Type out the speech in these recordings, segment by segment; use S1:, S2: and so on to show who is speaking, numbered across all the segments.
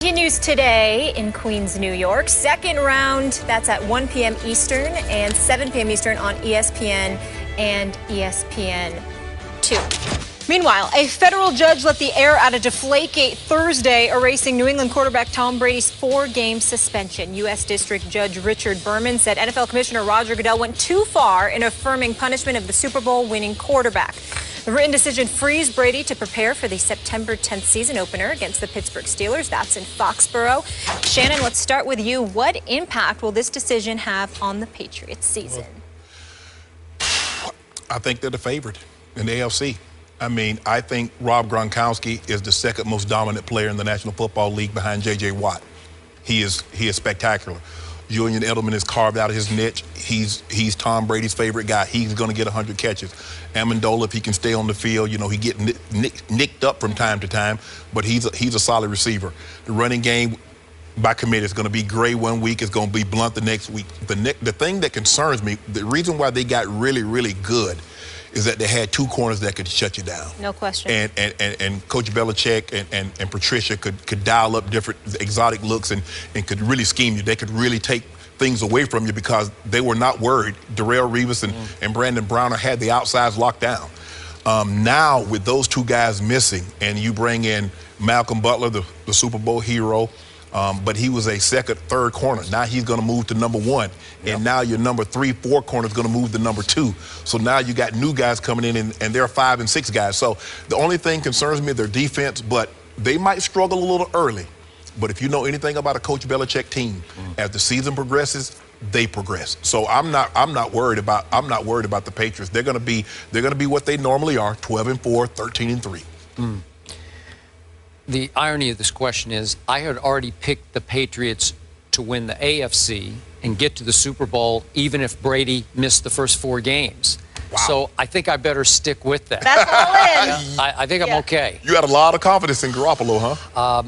S1: Continues today in Queens, New York. Second round, that's at 1 p.m. Eastern and 7 p.m. Eastern on ESPN and ESPN2. Meanwhile, a federal judge let the air out of Deflategate Thursday, erasing New England quarterback Tom Brady's 4-game suspension. U.S. District Judge Richard Berman said NFL Commissioner Roger Goodell went too far in affirming punishment of the Super Bowl winning quarterback. The written decision frees Brady to prepare for the September 10th season opener against the Pittsburgh Steelers. That's in Foxborough. Shannon, let's start with you. What impact will this decision have on the Patriots season?
S2: I think they're the favorite in the AFC. I mean, I think Rob Gronkowski is the second most dominant player in the National Football League behind J.J. Watt. He is spectacular. Julian Edelman has carved out his niche. He's Tom Brady's favorite guy. He's going to get 100 catches. Amendola, if he can stay on the field, you know, he get nicked up from time to time, but he's a solid receiver. The running game by committee is going to be Gray one week. It's going to be Blunt the next week. The thing that concerns me, the reason why they got really, really good is that they had two corners that could shut you down.
S1: No question.
S2: And Coach Belichick and Patricia could dial up different exotic looks and could really scheme you. They could really take things away from you because they were not worried. Darrelle Revis and Brandon Browner had the outsides locked down. Now, with those two guys missing, and you bring in Malcolm Butler, the Super Bowl hero, but he was a second, third corner. Now he's going to move to number one. Yep. And now your number 3, 4 corner is going to move to number 2. So now you got new guys coming in, and they're 5 and 6 guys. So the only thing concerns me is their defense, but they might struggle a little early. But if you know anything about a Coach Belichick team, as the season progresses, they progress. So I'm not worried about the Patriots. They're going to be what they normally are, 12-4, 13-3.
S3: The irony of this question is I had already picked the Patriots to win the AFC and get to the Super Bowl even if Brady missed the first 4 games. Wow. So I think I better stick with that.
S1: That's all in.
S3: I think I'm okay.
S2: You had a lot of confidence in Garoppolo, huh?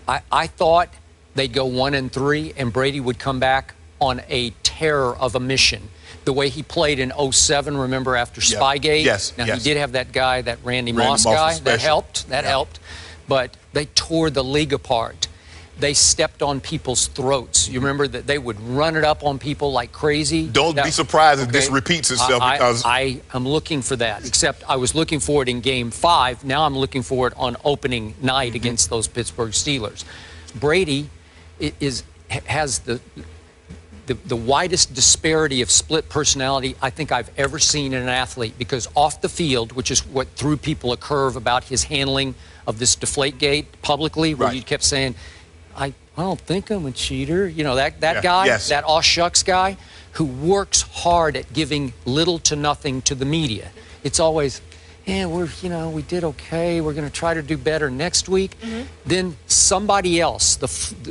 S3: I thought they'd go 1-3 and Brady would come back on a terror of a mission. The way he played in 2007, remember, after Spygate?
S2: Yes.
S3: Now, he did have that guy, that Randy Moss guy. That helped. That helped. But they tore the league apart. They stepped on people's throats. You remember that they would run it up on people like crazy?
S2: Don't be surprised if this repeats itself. Because
S3: I am looking for that, except I was looking for it in Game 5. Now I'm looking for it on opening night against those Pittsburgh Steelers. Brady has the widest disparity of split personality I think I've ever seen in an athlete, because off the field, which is what threw people a curve about his handling of this Deflategate publicly, where you kept saying, I don't think I'm a cheater. You know, that guy, that aw shucks guy, who works hard at giving little to nothing to the media. It's always, we did okay. We're going to try to do better next week. Then somebody else,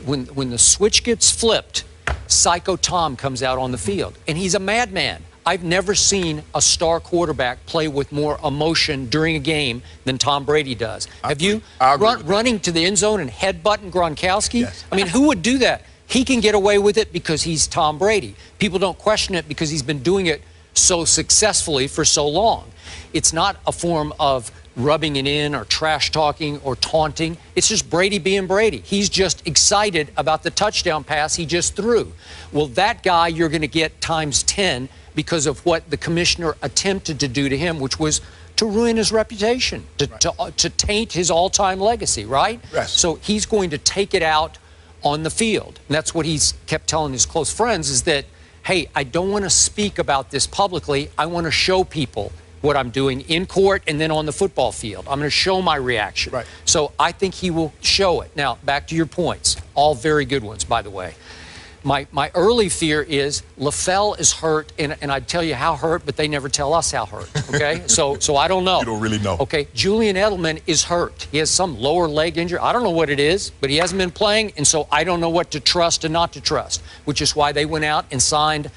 S3: when the switch gets flipped, Psycho Tom comes out on the field, and he's a madman. I've never seen a star quarterback play with more emotion during a game than Tom Brady does. Have you? Running to the end zone and headbutting Gronkowski?
S2: Yes.
S3: I mean, who would do that? He can get away with it because he's Tom Brady. People don't question it because he's been doing it so successfully for so long. It's not a form of rubbing it in or trash talking or taunting. It's just Brady being Brady. He's just excited about the touchdown pass he just threw. Well, that guy you're going to get times 10 because of what the commissioner attempted to do to him, which was to ruin his reputation, to taint his all-time legacy, right?
S2: Yes.
S3: So he's going to take it out on the field. And that's what he's kept telling his close friends, is that, hey, I don't want to speak about this publicly. I want to show people what I'm doing in court and then on the football field. I'm going to show my reaction.
S2: Right.
S3: So I think he will show it. Now, back to your points. All very good ones, by the way. My early fear is LaFell is hurt, and I'd tell you how hurt, but they never tell us how hurt, okay? so I don't know.
S2: You don't really know.
S3: Okay, Julian Edelman is hurt. He has some lower leg injury. I don't know what it is, but he hasn't been playing, and so I don't know what to trust and not to trust, which is why they went out and signed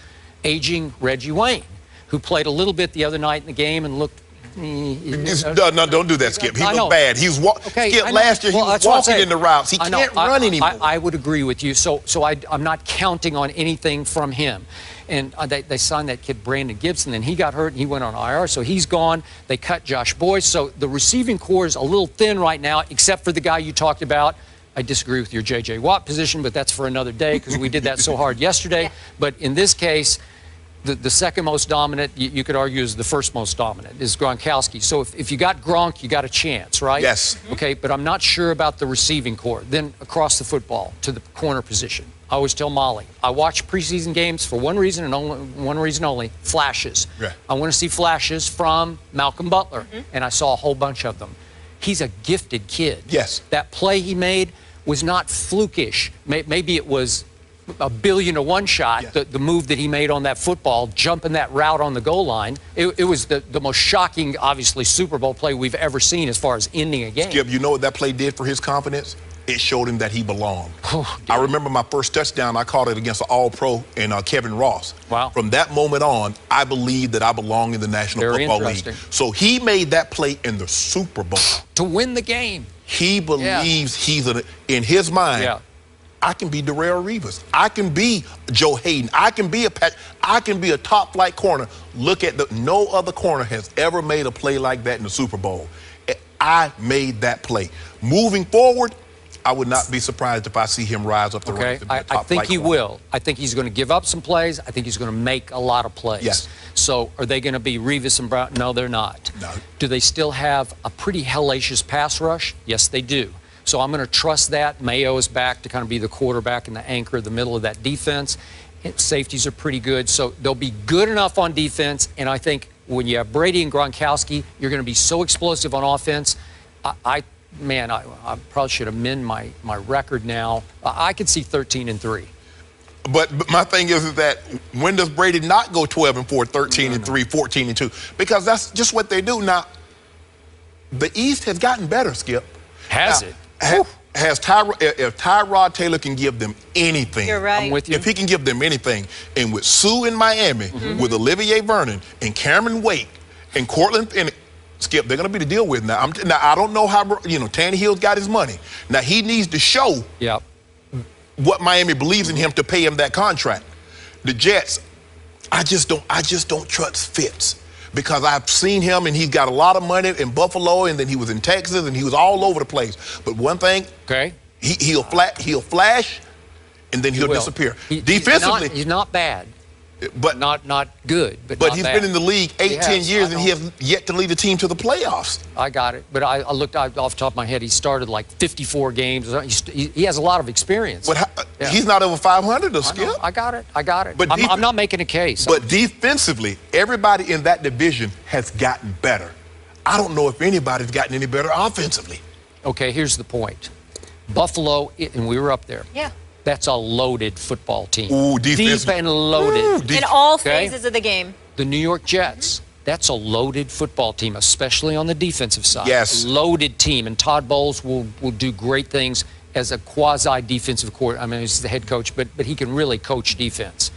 S3: aging Reggie Wayne, who played a little bit the other night in the game and looked...
S2: No, don't do that, Skip. He looked bad. Skip, last year he was walking in the routes. He can't run anymore.
S3: I would agree with you. So I'm not counting on anything from him. And they signed that kid Brandon Gibson, and he got hurt and he went on IR, so he's gone. They cut Josh Boyce. So the receiving core is a little thin right now, except for the guy you talked about, I disagree with your J.J. Watt position, but that's for another day because we did that so hard yesterday.
S1: Yeah.
S3: But in this case, the second most dominant, you could argue, is the first most dominant, is Gronkowski. So if you got Gronk, you got a chance, right?
S2: Yes.
S3: Okay, but I'm not sure about the receiving core. Then across the football to the corner position. I always tell Molly, I watch preseason games for one reason and only one reason only, flashes.
S2: Yeah.
S3: I want to see flashes from Malcolm Butler, and I saw a whole bunch of them. He's a gifted kid.
S2: Yes.
S3: That play he made was not flukish. Maybe it was a 1,000,000,000 shot,
S2: Yes.
S3: the move that he made on that football, jumping that route on the goal line. It was the most shocking, obviously, Super Bowl play we've ever seen as far as ending a game.
S2: Skip, you know what that play did for his confidence? It showed him that he belonged.
S3: Oh,
S2: I remember my first touchdown, I caught it against an All-Pro and Kevin Ross.
S3: Wow.
S2: From that moment on, I believed that I belonged in the National
S3: Very
S2: Football League.
S3: interesting.
S2: So he made that play in the Super Bowl.
S3: To win the game.
S2: He believes in his mind,
S3: Yeah.
S2: I can be Darrelle Revis. I can be Joe Hayden. I can be a top flight corner. Look at no other corner has ever made a play like that in the Super Bowl. I made that play. Moving forward, I would not be surprised if I see him rise up the ranks.
S3: I think he will. I think he's going to give up some plays. I think he's going to make a lot of plays.
S2: Yes.
S3: So are they going to be Revis and Brown? No, they're not.
S2: No.
S3: Do they still have a pretty hellacious pass rush? Yes, they do. So I'm going to trust that. Mayo is back to kind of be the quarterback and the anchor, the middle of that defense. Safeties are pretty good. So they'll be good enough on defense. And I think when you have Brady and Gronkowski, you're going to be so explosive on offense. I probably should amend my record now. I could see 13-3.
S2: But my thing is that when does Brady not go 12-4, 13-3, 14-2? Because that's just what they do. Now, the East has gotten better, Skip.
S3: Has
S2: now,
S3: it?
S2: If Tyrod Taylor can give them anything,
S1: You're right.
S3: I'm with you.
S2: If he can give them anything, and with Sue in Miami, with Olivier Vernon and Cameron Wake and Cortland Phoenix, Skip, they're going to be the deal with now. Now, I don't know how, Tannehill's got his money. Now, he needs to show what Miami believes in him to pay him that contract. The Jets, I just don't trust Fitz because I've seen him and he's got a lot of money in Buffalo and then he was in Texas and he was all over the place. But one thing, he'll flash and then he'll disappear. Defensively,
S3: he's not bad.
S2: But
S3: not good, but
S2: But
S3: not
S2: he's
S3: bad.
S2: been in the league 10 years and he has yet to lead the team to the playoffs.
S3: I got it. But I looked off the top of my head. He started like 54 games. He has a lot of experience.
S2: But he's not over 500 to Skip.
S3: I got it.
S2: But
S3: I'm not making a case.
S2: But defensively, everybody in that division has gotten better. I don't know if anybody's gotten any better offensively.
S3: Okay, here's the point. Buffalo, and we were up there.
S1: Yeah.
S3: That's a loaded football team.
S2: Ooh, defense.
S3: Deep and loaded.
S1: In all phases of the game.
S3: The New York Jets, that's a loaded football team, especially on the defensive side.
S2: Yes.
S3: Loaded team. And Todd Bowles will do great things as a quasi-defensive coordinator. I mean, he's the head coach, but he can really coach defense.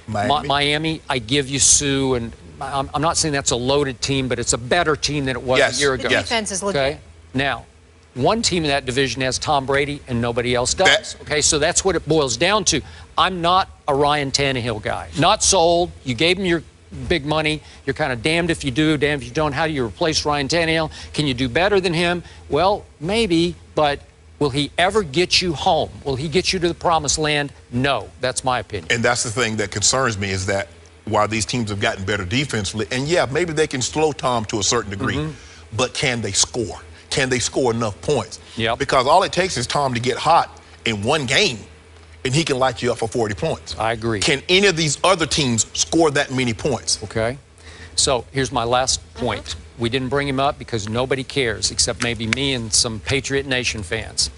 S3: Miami, I give you Sue, and I'm not saying that's a loaded team, but it's a better team than it was a year ago.
S1: The defense is legit.
S3: Okay? Now, one team in that division has Tom Brady and nobody else does. Okay, so that's what it boils down to. I'm not a Ryan Tannehill guy. Not sold. You gave him your big money. You're kind of damned if you do, damned if you don't. How do you replace Ryan Tannehill? Can you do better than him? Well, maybe, but will he ever get you home? Will he get you to the promised land? No, that's my opinion.
S2: And that's the thing that concerns me is that while these teams have gotten better defensively, and yeah, maybe they can slow Tom to a certain degree, but can they score? Can they score enough points?
S3: Yep.
S2: Because all it takes is Tom to get hot in one game, and he can light you up for 40 points.
S3: I agree.
S2: Can any of these other teams score that many points?
S3: Okay. So here's my last point. We didn't bring him up because nobody cares except maybe me and some Patriot Nation fans.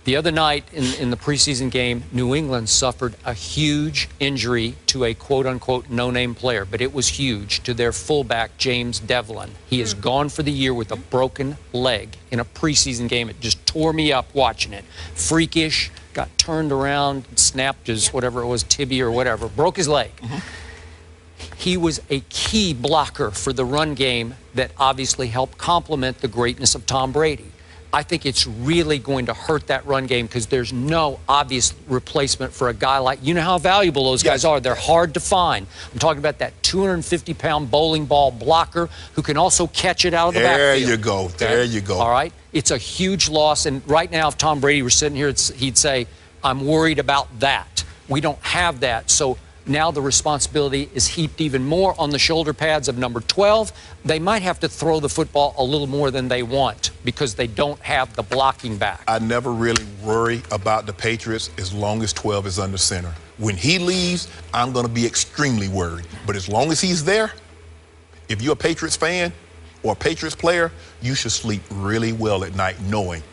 S3: The other night in the preseason game, New England suffered a huge injury to a quote-unquote no-name player, but it was huge, to their fullback, James Devlin. He is gone for the year with a broken leg in a preseason game. It just tore me up watching it. Freakish, got turned around, snapped his whatever it was, tibia or whatever, broke his leg. He was a key blocker for the run game that obviously helped complement the greatness of Tom Brady. I think it's really going to hurt that run game because there's no obvious replacement for a guy like, you know how valuable those guys are. They're hard to find. I'm talking about that 250-pound bowling ball blocker who can also catch it out of the backfield.
S2: There you go. There you go.
S3: All right? It's a huge loss. And right now, if Tom Brady were sitting here, he'd say, I'm worried about that. We don't have that. So now the responsibility is heaped even more on the shoulder pads of number 12. They might have to throw the football a little more than they want because they don't have the blocking back.
S2: I never really worry about the Patriots as long as 12 is under center. When he leaves, I'm going to be extremely worried. But as long as he's there, if you're a Patriots fan or a Patriots player, you should sleep really well at night knowing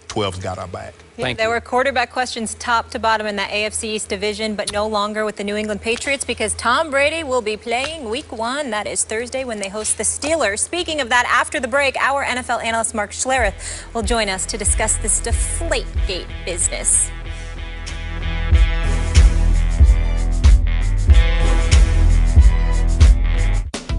S2: 12's got our back.
S1: There were quarterback questions top to bottom in that AFC East division, but no longer with the New England Patriots because Tom Brady will be playing Week 1. That is Thursday when they host the Steelers. Speaking of that, after the break, our NFL analyst Mark Schlereth will join us to discuss this Deflategate business.